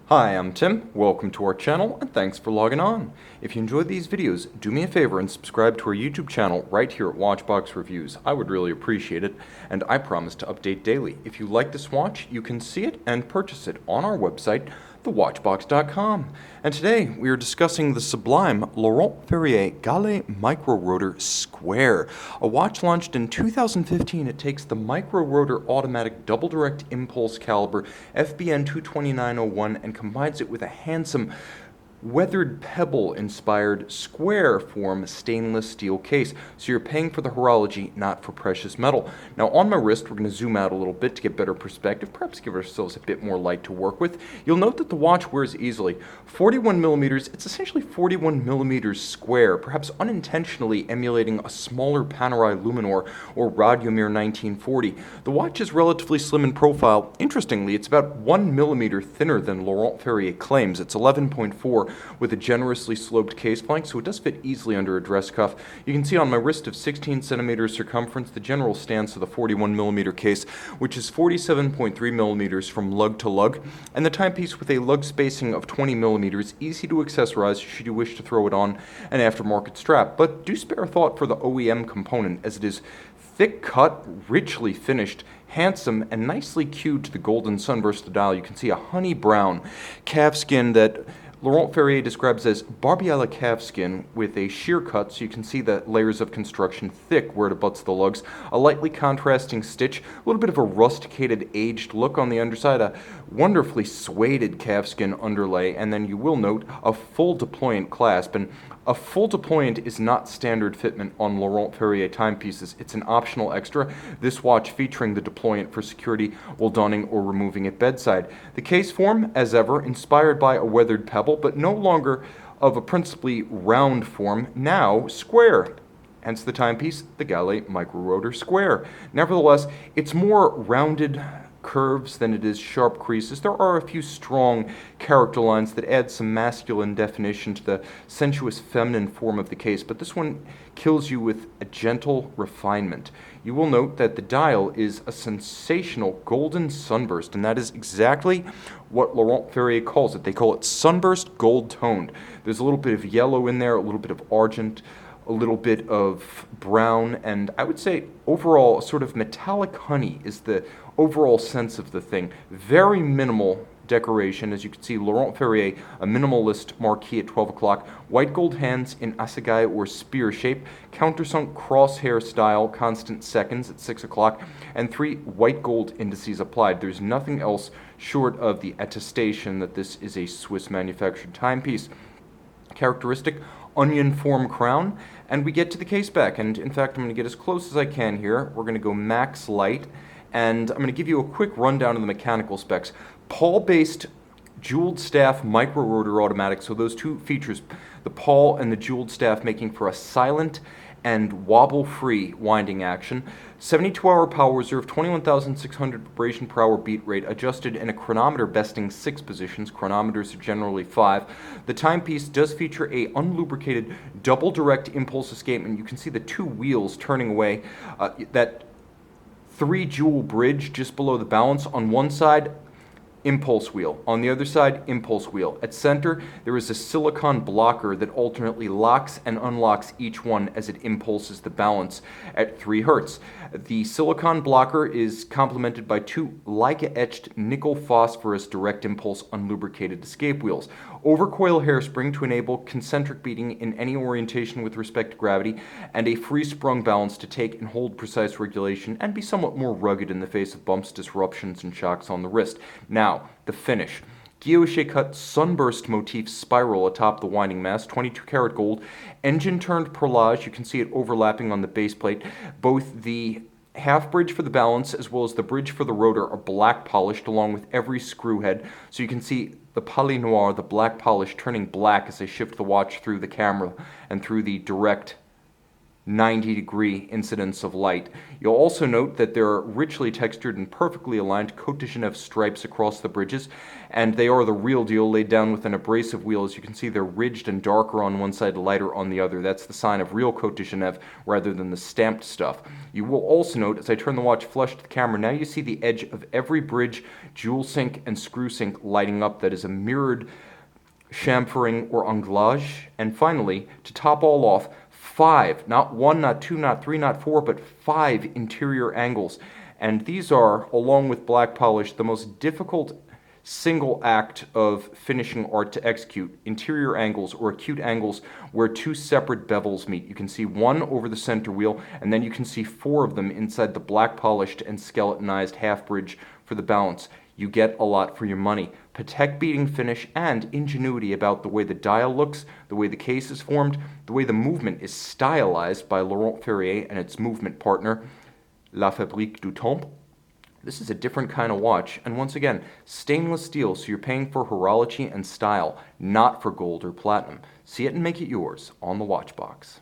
Hi, I'm Tim. Welcome to our channel and thanks for logging on. If you enjoyed these videos, do me a favor and subscribe to our YouTube channel right here at Watchbox Reviews. I would really appreciate it, and I promise to update daily. If you like this watch, you can see it and purchase it on our website, thewatchbox.com. And today we are discussing the sublime Laurent Ferrier Galet Micro-Rotor Square. A watch launched in 2015, it takes the Micro-Rotor automatic double direct impulse caliber FBN 22901 and combines it with a handsome weathered pebble inspired square form stainless steel case. So you're paying for the horology, not for precious metal. Now on my wrist, we're going to zoom out a little bit to get better perspective, perhaps give ourselves a bit more light to work with. You'll note that the watch wears easily 41 millimeters. It's essentially 41 millimeters square, perhaps unintentionally emulating a smaller Panerai Luminor or Radiomir 1940. The watch is relatively slim in profile. Interestingly, it's about 1 millimeter thinner than Laurent Ferrier claims. It's 11.4 with a generously sloped case flank, so it does fit easily under a dress cuff. You can see on my wrist of 16 centimeters circumference the general stance of the 41 millimeter case, which is 47.3 millimeters from lug to lug, and the timepiece with a lug spacing of 20 millimeters, easy to accessorize should you wish to throw it on an aftermarket strap. But do spare a thought for the OEM component, as it is thick cut, richly finished, handsome, and nicely cued to the golden sunburst dial. You can see a honey brown calf skin that Laurent Ferrier describes as Barbiella calf skin with a shear cut, so you can see the layers of construction thick where it abuts the lugs, a lightly contrasting stitch, a little bit of a rusticated aged look on the underside, a wonderfully suede calfskin underlay, and then you will note a full deployant clasp. And a full deployant is not standard fitment on Laurent Ferrier timepieces. It's an optional extra, this watch featuring the deployant for security while donning or removing at bedside. The case form, as ever, inspired by a weathered pebble, but no longer of a principally round form, now square. Hence the timepiece, the Galet Micro-Rotor Square. Nevertheless, it's more rounded curves than it is sharp creases. There are a few strong character lines that add some masculine definition to the sensuous feminine form of the case, but this one kills you with a gentle refinement. You will note that the dial is a sensational golden sunburst, and that is exactly what Laurent Ferrier calls it. They call it sunburst gold toned. There's a little bit of yellow in there, a little bit of argent, a little bit of brown, and I would say overall sort of metallic honey is the overall sense of the thing. Very minimal decoration. As you can see, Laurent Ferrier, a minimalist marquee at 12 o'clock, white gold hands in assegai or spear shape, countersunk crosshair style, constant seconds at 6 o'clock, and 3 white gold indices applied. There's nothing else short of the attestation that this is a Swiss manufactured timepiece. Characteristic onion form crown, and we get to the case back, and in fact I'm going to get as close as I can here. We're going to go max light, and I'm going to give you a quick rundown of the mechanical specs. Pawl based jeweled staff micro-rotor automatic, so those two features, the pawl and the jeweled staff, making for a silent and wobble-free winding action. 72-hour power reserve, 21,600 vibration per hour beat rate, adjusted in a chronometer besting 6 positions. Chronometers are generally 5. The timepiece does feature a unlubricated double direct impulse escapement. You can see the 2 wheels turning away, that 3 jewel bridge just below the balance. On one side, impulse wheel. On the other side, impulse wheel. At center, there is a silicon blocker that alternately locks and unlocks each one as it impulses the balance at 3 Hertz. The silicon blocker is complemented by 2 Leica-etched nickel phosphorus direct impulse unlubricated escape wheels. Overcoil hairspring to enable concentric beating in any orientation with respect to gravity, and a free sprung balance to take and hold precise regulation and be somewhat more rugged in the face of bumps, disruptions, and shocks on the wrist. Now, the finish. Guilloche cut sunburst motif spiral atop the winding mass, 22 karat gold, engine turned perlage. You can see it overlapping on the base plate. Both the half bridge for the balance as well as the bridge for the rotor are black polished along with every screw head. So you can see the Pali Noir, the black polish, turning black as I shift the watch through the camera and through the direct 90-degree incidence of light. You'll also note that there are richly textured and perfectly aligned Côte de Genève stripes across the bridges, and they are the real deal, laid down with an abrasive wheel. As you can see, they're ridged and darker on one side, lighter on the other. That's the sign of real Côte de Genève rather than the stamped stuff. You will also note, as I turn the watch flush to the camera, now you see the edge of every bridge, jewel sink, and screw sink lighting up. That is a mirrored chamfering or anglage. And finally, to top all off, 5, not 1, not 2, not 3, not 4, but 5 interior angles. And these are, along with black polish, the most difficult single act of finishing art to execute. Interior angles, or acute angles, where 2 separate bevels meet. You can see 1 over the center wheel, and then you can see 4 of them inside the black polished and skeletonized half bridge for the balance. You get a lot for your money. Patek beating finish and ingenuity about the way the dial looks, the way the case is formed, the way the movement is stylized by Laurent Ferrier and its movement partner, La Fabrique du Temps. This is a different kind of watch, and once again, stainless steel, so you're paying for horology and style, not for gold or platinum. See it and make it yours on the Watchbox.